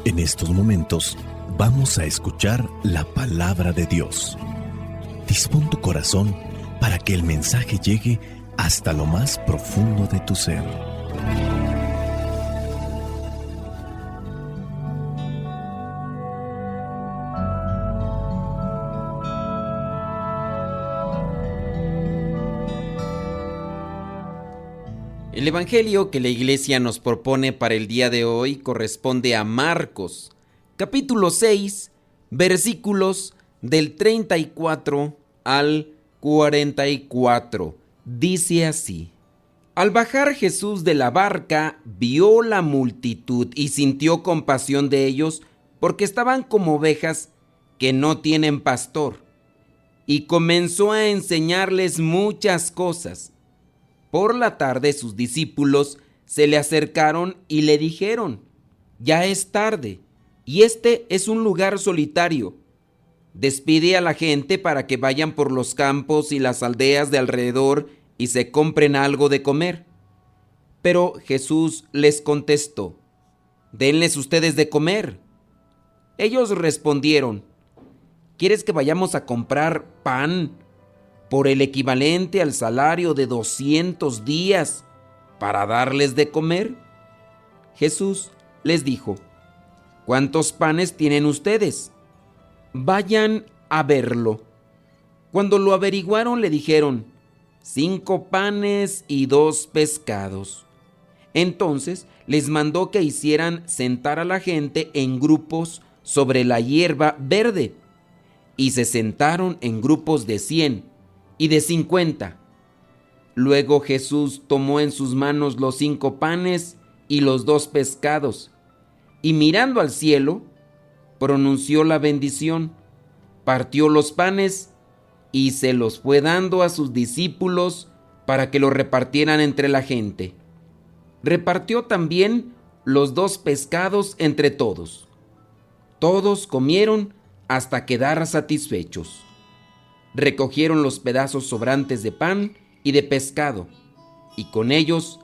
En estos momentos vamos a escuchar la palabra de Dios. Dispón tu corazón para que el mensaje llegue hasta lo más profundo de tu ser. El evangelio que la iglesia nos propone para el día de hoy corresponde a Marcos, capítulo 6, versículos del 34 al 44. Dice así: Al bajar Jesús de la barca, vio la multitud y sintió compasión de ellos, porque estaban como ovejas que no tienen pastor, y comenzó a enseñarles muchas cosas. Por la tarde sus discípulos se le acercaron y le dijeron: Ya es tarde, y este es un lugar solitario. Despide a la gente para que vayan por los campos y las aldeas de alrededor y se compren algo de comer. Pero Jesús les contestó: Denles ustedes de comer. Ellos respondieron: ¿Quieres que vayamos a comprar pan por el equivalente al salario de 200 días para darles de comer? Jesús les dijo: ¿Cuántos panes tienen ustedes? Vayan a verlo. Cuando lo averiguaron, le dijeron: 5 panes y 2 pescados. Entonces les mandó que hicieran sentar a la gente en grupos sobre la hierba verde, y se sentaron en grupos de 100 y de 50. Luego Jesús tomó en sus manos los 5 panes y los 2 pescados, y mirando al cielo, pronunció la bendición, partió los panes y se los fue dando a sus discípulos para que los repartieran entre la gente. Repartió también los 2 pescados entre todos. Todos comieron hasta quedar satisfechos. Recogieron los pedazos sobrantes de pan y de pescado, y con ellos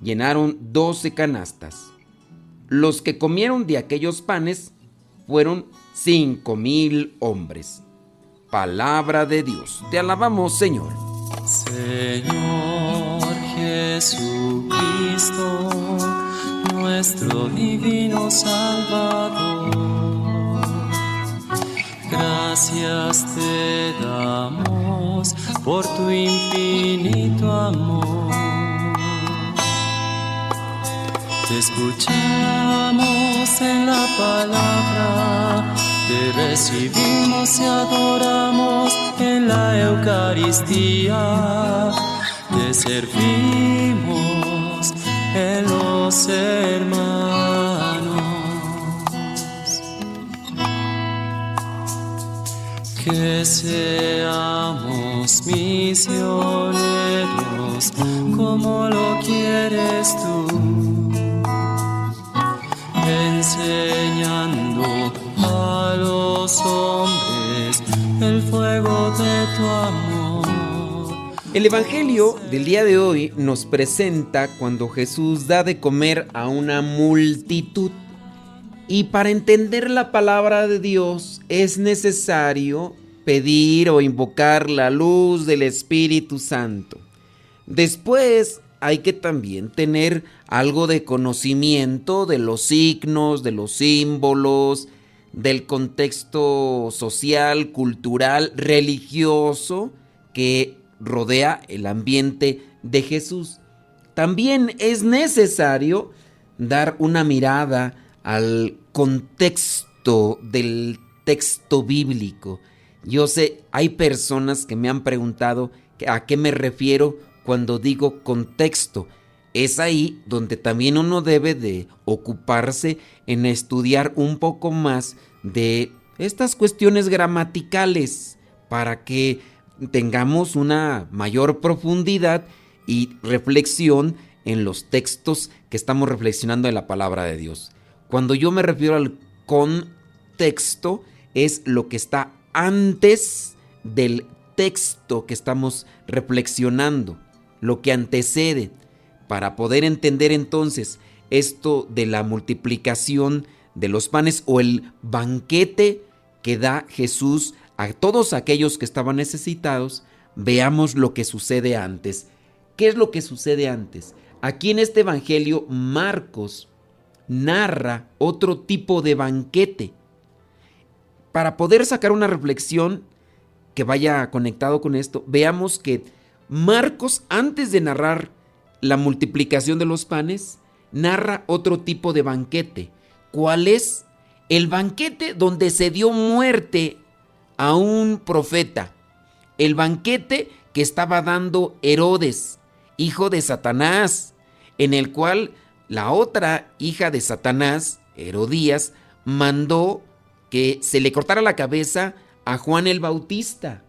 llenaron 12 canastas. Los que comieron de aquellos panes fueron 5,000 hombres. Palabra de Dios. Te alabamos, Señor. Señor Jesucristo, nuestro divino Salvador, gracias te damos por tu infinito amor. Te escuchamos en la palabra, te recibimos y adoramos en la Eucaristía, te servimos en los hermanos. Que seamos misioneros como lo quieres tú, enseñando a los hombres el fuego de tu amor. El evangelio del día de hoy nos presenta cuando Jesús da de comer a una multitud. Y para entender la palabra de Dios es necesario pedir o invocar la luz del Espíritu Santo. Después hay que también tener algo de conocimiento de los signos, de los símbolos, del contexto social, cultural, religioso que rodea el ambiente de Jesús. También es necesario dar una mirada al contexto del texto bíblico. Yo sé, hay personas que me han preguntado a qué me refiero cuando digo contexto. Es ahí donde también uno debe de ocuparse en estudiar un poco más de estas cuestiones gramaticales para que tengamos una mayor profundidad y reflexión en los textos que estamos reflexionando en la palabra de Dios. Cuando yo me refiero al contexto, es lo que está antes del texto que estamos reflexionando, lo que antecede, para poder entender entonces esto de la multiplicación de los panes o el banquete que da Jesús a todos aquellos que estaban necesitados, veamos lo que sucede antes. ¿Qué es lo que sucede antes? Aquí en este evangelio, Marcos narra otro tipo de banquete. Para poder sacar una reflexión que vaya conectado con esto, veamos que Marcos, antes de narrar la multiplicación de los panes, narra otro tipo de banquete. ¿Cuál es? El banquete donde se dio muerte a un profeta. El banquete que estaba dando Herodes, hijo de Satanás, en el cual la otra hija de Satanás, Herodías, mandó que se le cortara la cabeza a Juan el Bautista.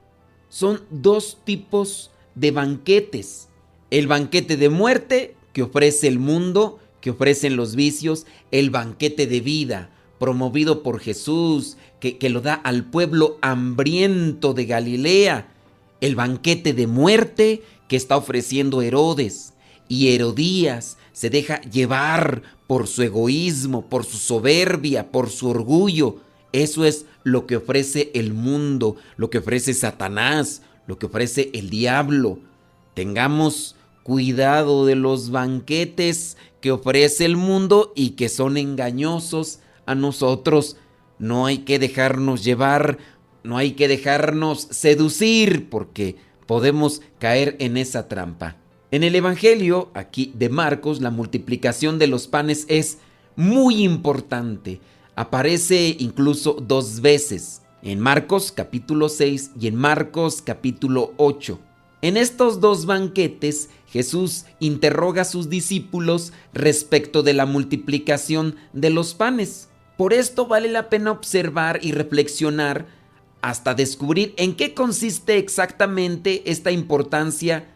Son dos tipos de banquetes. El banquete de muerte que ofrece el mundo, que ofrecen los vicios, el banquete de vida promovido por Jesús, que lo da al pueblo hambriento de Galilea. El banquete de muerte que está ofreciendo Herodes. Y Herodías se deja llevar por su egoísmo, por su soberbia, por su orgullo. Eso es lo que ofrece el mundo, lo que ofrece Satanás, lo que ofrece el diablo. Tengamos cuidado de los banquetes que ofrece el mundo y que son engañosos a nosotros. No hay que dejarnos llevar, no hay que dejarnos seducir, porque podemos caer en esa trampa. En el evangelio aquí de Marcos, la multiplicación de los panes es muy importante. Aparece incluso 2 veces, en Marcos capítulo 6 y en Marcos capítulo 8. En estos 2 banquetes, Jesús interroga a sus discípulos respecto de la multiplicación de los panes. Por esto vale la pena observar y reflexionar hasta descubrir en qué consiste exactamente esta importancia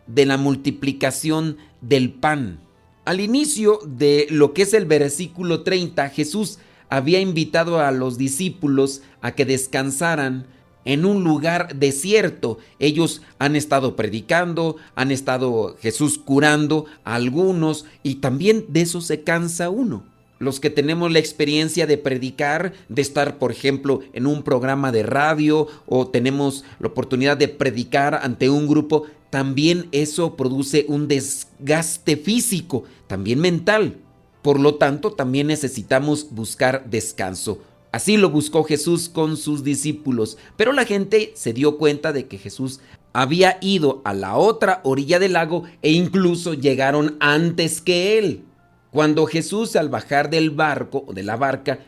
de la multiplicación del pan. Al inicio de lo que es el versículo 30, Jesús había invitado a los discípulos a que descansaran en un lugar desierto. Ellos han estado predicando, han estado Jesús curando a algunos, y también de eso se cansa uno. Los que tenemos la experiencia de predicar, de estar, por ejemplo, en un programa de radio o tenemos la oportunidad de predicar ante un grupo, también eso produce un desgaste físico, también mental. Por lo tanto, también necesitamos buscar descanso. Así lo buscó Jesús con sus discípulos, pero la gente se dio cuenta de que Jesús había ido a la otra orilla del lago e incluso llegaron antes que él. Cuando Jesús, al bajar del barco o de la barca,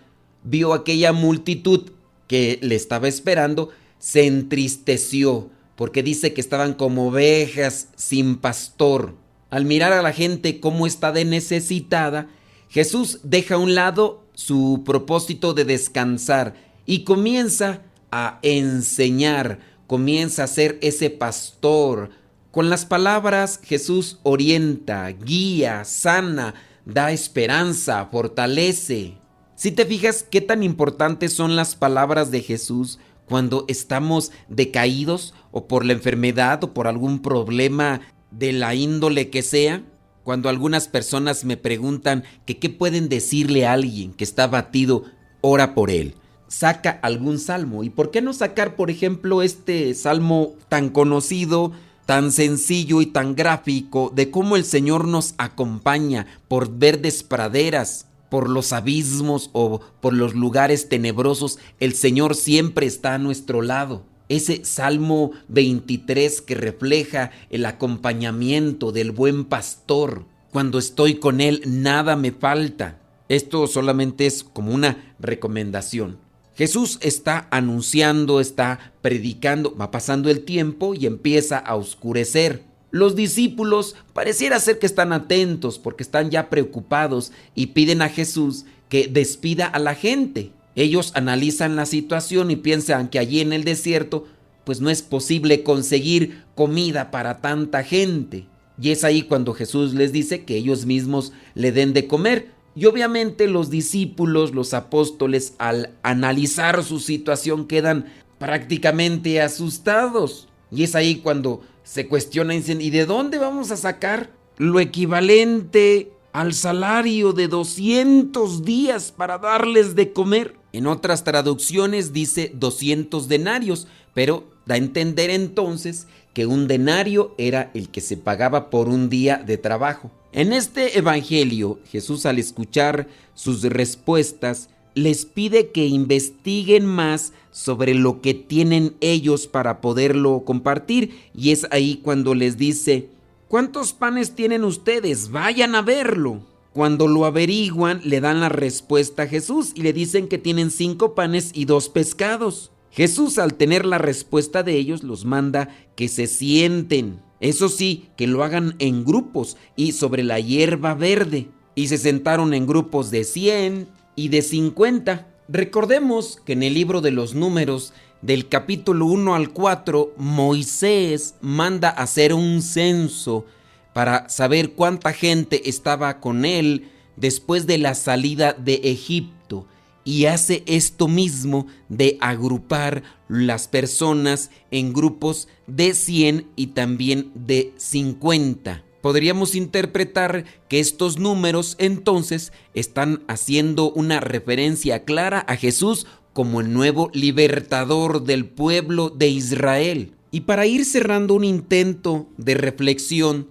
vio aquella multitud que le estaba esperando, se entristeció, porque dice que estaban como ovejas sin pastor. Al mirar a la gente cómo está de necesitada, Jesús deja a un lado su propósito de descansar y comienza a enseñar, comienza a ser ese pastor. Con las palabras Jesús orienta, guía, sana, da esperanza, fortalece. Si te fijas qué tan importantes son las palabras de Jesús cuando estamos decaídos o por la enfermedad o por algún problema de la índole que sea. Cuando algunas personas me preguntan que qué pueden decirle a alguien que está abatido, ora por él. Saca algún salmo. ¿Y por qué no sacar, por ejemplo, este salmo tan conocido, tan sencillo y tan gráfico de cómo el Señor nos acompaña por verdes praderas, por los abismos o por los lugares tenebrosos? El Señor siempre está a nuestro lado. Ese Salmo 23 que refleja el acompañamiento del buen pastor. Cuando estoy con él, nada me falta. Esto solamente es como una recomendación. Jesús está anunciando, está predicando, va pasando el tiempo y empieza a oscurecer. Los discípulos pareciera ser que están atentos porque están ya preocupados y piden a Jesús que despida a la gente. Ellos analizan la situación y piensan que allí en el desierto pues no es posible conseguir comida para tanta gente. Y es ahí cuando Jesús les dice que ellos mismos le den de comer. Y obviamente los discípulos, los apóstoles, al analizar su situación quedan prácticamente asustados. Y es ahí cuando se cuestionan y dicen, ¿y de dónde vamos a sacar lo equivalente al salario de 200 días para darles de comer. En otras traducciones dice 200 denarios, pero da a entender entonces que un denario era el que se pagaba por un día de trabajo. En este evangelio, Jesús, al escuchar sus respuestas, les pide que investiguen más sobre lo que tienen ellos para poderlo compartir, y es ahí cuando les dice: ¿cuántos panes tienen ustedes? Vayan a verlo. Cuando lo averiguan, le dan la respuesta a Jesús y le dicen que tienen 5 panes y 2 pescados. Jesús, al tener la respuesta de ellos, los manda que se sienten. Eso sí, que lo hagan en grupos y sobre la hierba verde. Y se sentaron en grupos de 100 y de 50. Recordemos que en el libro de los Números, del capítulo 1 al 4, Moisés manda hacer un censo para saber cuánta gente estaba con él después de la salida de Egipto, y hace esto mismo de agrupar las personas en grupos de 100 y también de 50. Podríamos interpretar que estos números entonces están haciendo una referencia clara a Jesús como el nuevo libertador del pueblo de Israel. Y para ir cerrando un intento de reflexión,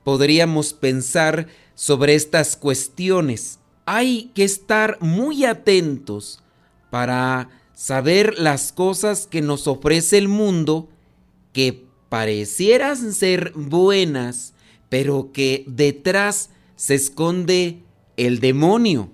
podríamos pensar sobre estas cuestiones. Hay que estar muy atentos para saber las cosas que nos ofrece el mundo, que parecieran ser buenas, pero que detrás se esconde el demonio.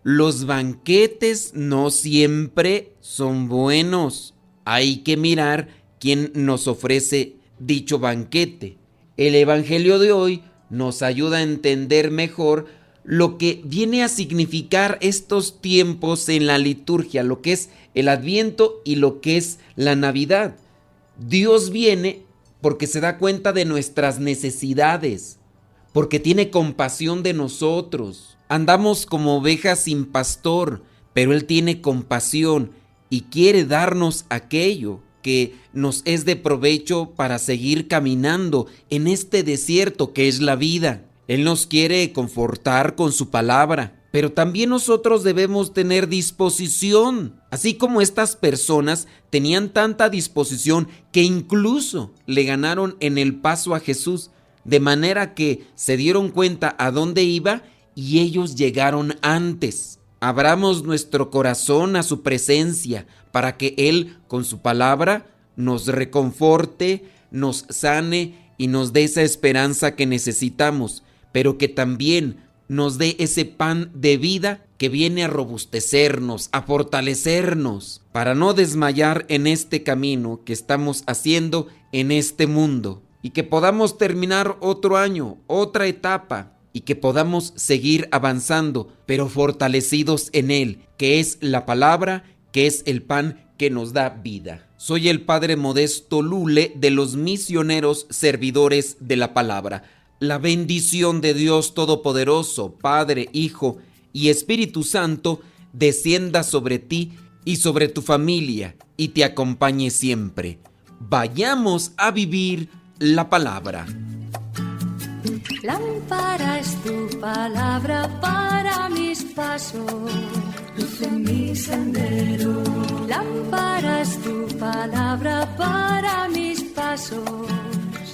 Los banquetes no siempre son buenos. Hay que mirar quién nos ofrece dicho banquete. El evangelio de hoy nos ayuda a entender mejor lo que viene a significar estos tiempos en la liturgia, lo que es el Adviento y lo que es la Navidad. Dios viene porque se da cuenta de nuestras necesidades, porque tiene compasión de nosotros. Andamos como ovejas sin pastor, pero Él tiene compasión y quiere darnos aquello que nos es de provecho para seguir caminando en este desierto que es la vida. Él nos quiere confortar con su palabra, pero también nosotros debemos tener disposición, así como estas personas tenían tanta disposición que incluso le ganaron en el paso a Jesús, de manera que se dieron cuenta a dónde iba y ellos llegaron antes. Abramos nuestro corazón a su presencia para que Él, con su palabra, nos reconforte, nos sane y nos dé esa esperanza que necesitamos, pero que también nos dé ese pan de vida que viene a robustecernos, a fortalecernos, para no desmayar en este camino que estamos haciendo en este mundo, y que podamos terminar otro año, otra etapa, y que podamos seguir avanzando, pero fortalecidos en Él, que es la palabra, que es el pan que nos da vida. Soy el Padre Modesto Lule, de los misioneros servidores de la palabra. La bendición de Dios Todopoderoso, Padre, Hijo y Espíritu Santo, descienda sobre ti y sobre tu familia y te acompañe siempre. Vayamos a vivir la palabra. Lámpara es tu palabra para mis pasos, luz en mi sendero. Lámpara es tu palabra para mis pasos,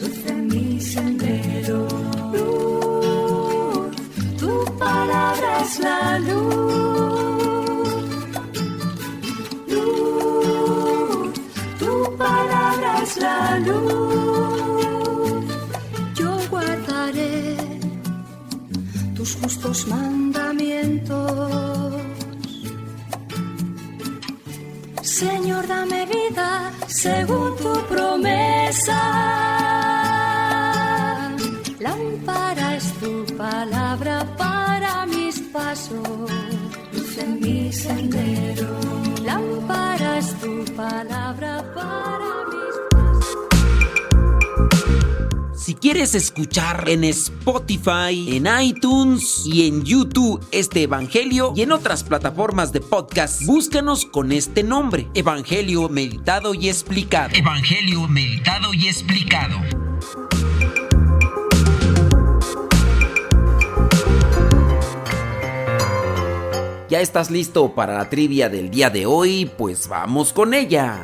luz en mi sendero. Luz, tu palabra es la luz. Luz, tu palabra es la luz. Yo guardaré tus justos mandamientos. Señor, dame vida según tu promesa. Lámpara es tu palabra para mis pasos, luz en mi sendero. Lámpara es tu palabra para mis pasos. Si quieres escuchar en Spotify, en iTunes y en YouTube este evangelio y en otras plataformas de podcast, búscanos con este nombre: Evangelio Meditado y Explicado. Evangelio Meditado y Explicado. ¿Ya estás listo para la trivia del día de hoy? Pues vamos con ella.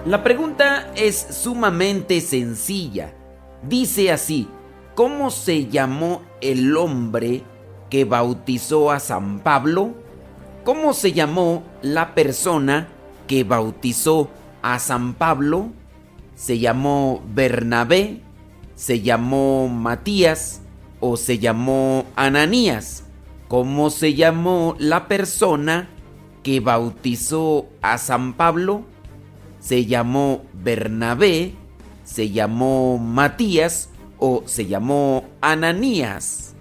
La pregunta es sumamente sencilla. Dice así: ¿cómo se llamó el hombre que bautizó a San Pablo? ¿Cómo se llamó la persona que bautizó a San Pablo? ¿Se llamó Bernabé? ¿Se llamó Matías? ¿O se llamó Ananías? ¿Cómo se llamó la persona que bautizó a San Pablo? ¿Se llamó Bernabé? ¿Se llamó Matías? ¿O se llamó Ananías?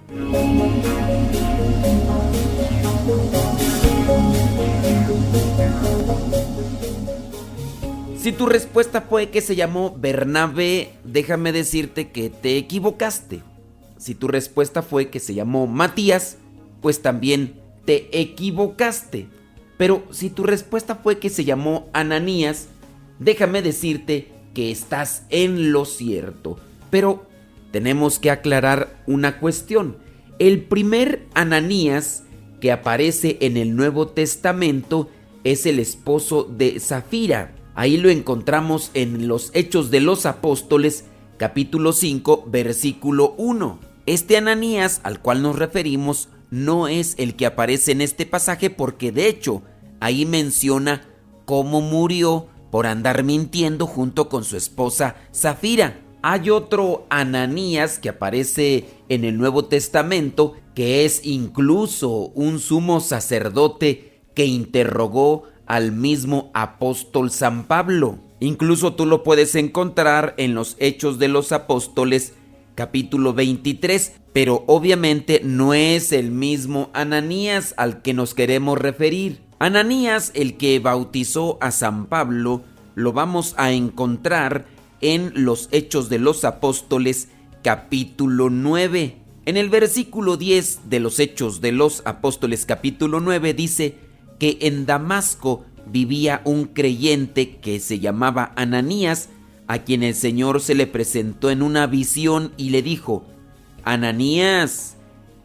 Si tu respuesta fue que se llamó Bernabé, déjame decirte que te equivocaste. Si tu respuesta fue que se llamó Matías, pues también te equivocaste. Pero si tu respuesta fue que se llamó Ananías, déjame decirte que estás en lo cierto. Pero tenemos que aclarar una cuestión. El primer Ananías que aparece en el Nuevo Testamento es el esposo de Safira. Ahí lo encontramos en los Hechos de los Apóstoles, capítulo 5, versículo 1. Este Ananías al cual nos referimos no es el que aparece en este pasaje, porque de hecho ahí menciona cómo murió por andar mintiendo junto con su esposa Safira. Hay otro Ananías que aparece en el Nuevo Testamento, que es incluso un sumo sacerdote que interrogó al mismo apóstol San Pablo. Incluso tú lo puedes encontrar en los Hechos de los Apóstoles, capítulo 23, pero obviamente no es el mismo Ananías al que nos queremos referir. Ananías, el que bautizó a San Pablo, lo vamos a encontrar en los Hechos de los Apóstoles, capítulo 9. En el versículo 10 de los Hechos de los Apóstoles, capítulo 9, dice que en Damasco vivía un creyente que se llamaba Ananías, a quien el Señor se le presentó en una visión y le dijo: Ananías.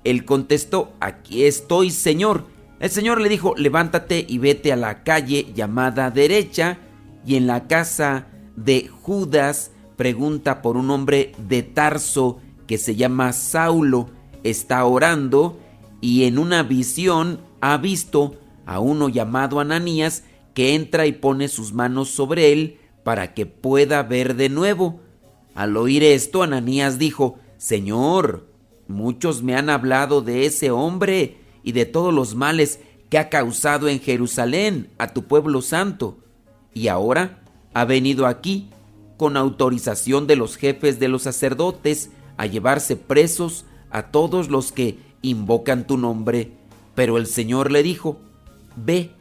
Él contestó: aquí estoy, Señor. El Señor le dijo: levántate y vete a la calle llamada Derecha, y en la casa de Judas pregunta por un hombre de Tarso que se llama Saulo. Está orando y en una visión ha visto a uno llamado Ananías que entra y pone sus manos sobre él para que pueda ver de nuevo. Al oír esto, Ananías dijo: Señor, muchos me han hablado de ese hombre y de todos los males que ha causado en Jerusalén a tu pueblo santo, y ahora ha venido aquí con autorización de los jefes de los sacerdotes a llevarse presos a todos los que invocan tu nombre. Pero el Señor le dijo: ve,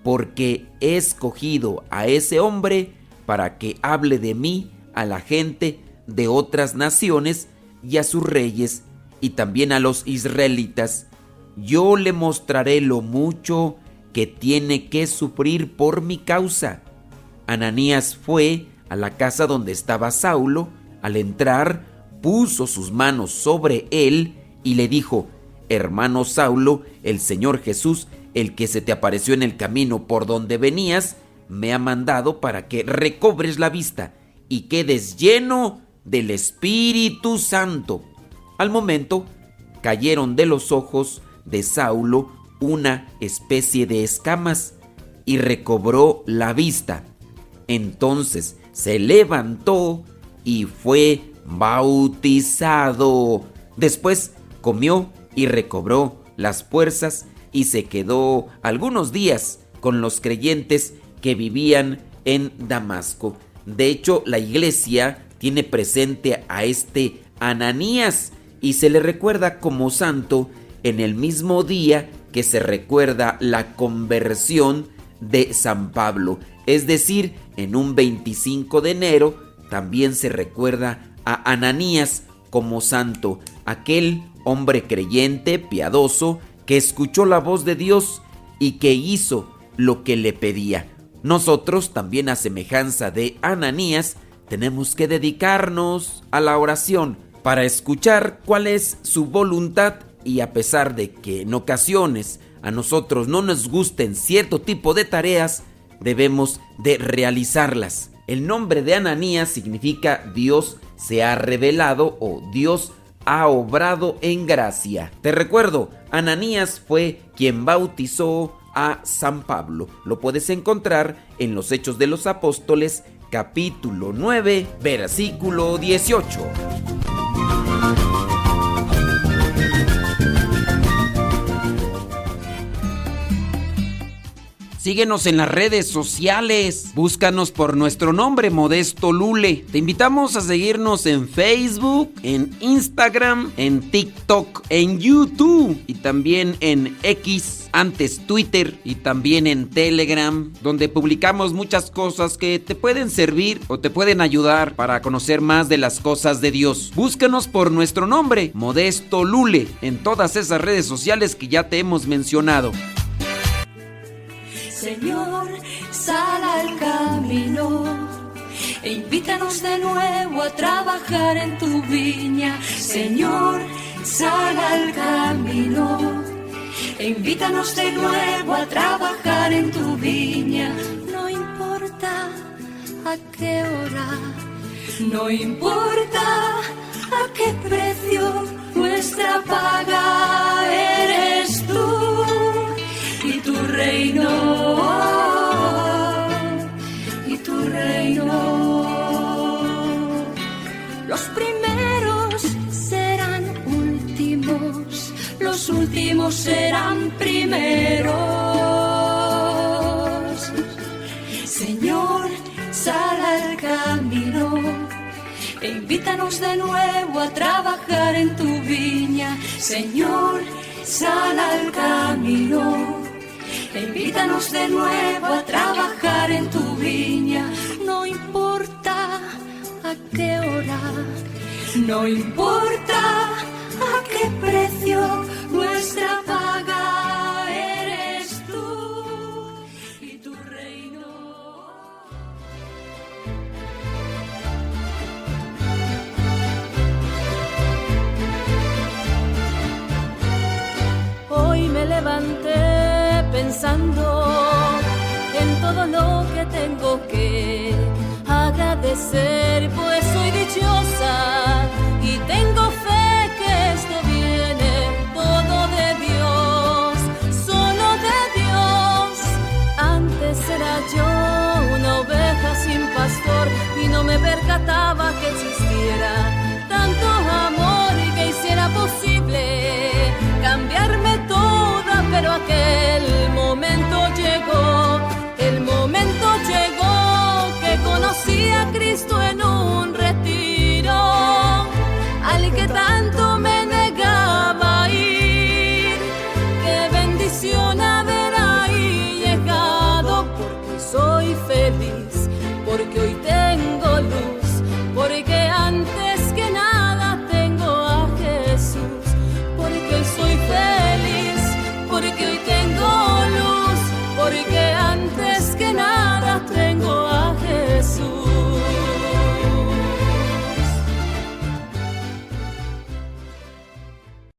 porque he escogido a ese hombre para que hable de mí a la gente de otras naciones y a sus reyes y también a los israelitas. Yo le mostraré lo mucho que tiene que sufrir por mi causa. Ananías fue a la casa donde estaba Saulo. Al entrar, puso sus manos sobre él y le dijo: hermano Saulo, el Señor Jesús, el que se te apareció en el camino por donde venías, me ha mandado para que recobres la vista y quedes lleno del Espíritu Santo. Al momento, cayeron de los ojos de Saulo una especie de escamas y recobró la vista. Entonces se levantó y fue bautizado. Después comió y recobró las fuerzas y se quedó algunos días con los creyentes que vivían en Damasco. De hecho, la iglesia tiene presente a este Ananías y se le recuerda como santo en el mismo día que se recuerda la conversión de San Pablo. Es decir, en un 25 de enero también se recuerda a Ananías como santo, aquel hombre creyente, piadoso, que escuchó la voz de Dios y que hizo lo que le pedía. Nosotros también, a semejanza de Ananías, tenemos que dedicarnos a la oración para escuchar cuál es su voluntad, y a pesar de que en ocasiones a nosotros no nos gusten cierto tipo de tareas, debemos de realizarlas. El nombre de Ananías significa Dios se ha revelado o Dios ha obrado en gracia. Te recuerdo, Ananías fue quien bautizó a San Pablo. Lo puedes encontrar en los Hechos de los Apóstoles, capítulo 9, versículo 18. Síguenos en las redes sociales, búscanos por nuestro nombre, Modesto Lule. Te invitamos a seguirnos en Facebook, en Instagram, en TikTok, en YouTube y también en X, antes Twitter, y también en Telegram, donde publicamos muchas cosas que te pueden servir o te pueden ayudar para conocer más de las cosas de Dios. Búscanos por nuestro nombre, Modesto Lule, en todas esas redes sociales que ya te hemos mencionado. Señor, sal al camino e invítanos de nuevo a trabajar en tu viña. Señor, sal al camino e invítanos de nuevo a trabajar en tu viña. No importa a qué hora, no importa a qué precio, nuestra paga eres tú. Y tu reino, y tu reino. Los primeros serán últimos, los últimos serán primeros. Señor, sal al camino e invítanos de nuevo a trabajar en tu viña. Señor, sal al camino e invítanos de nuevo a trabajar en tu viña. No importa a qué hora, no importa a qué precio, nuestra paga eres tú y tu reino. Hoy me levanté pensando en todo lo que tengo que agradecer.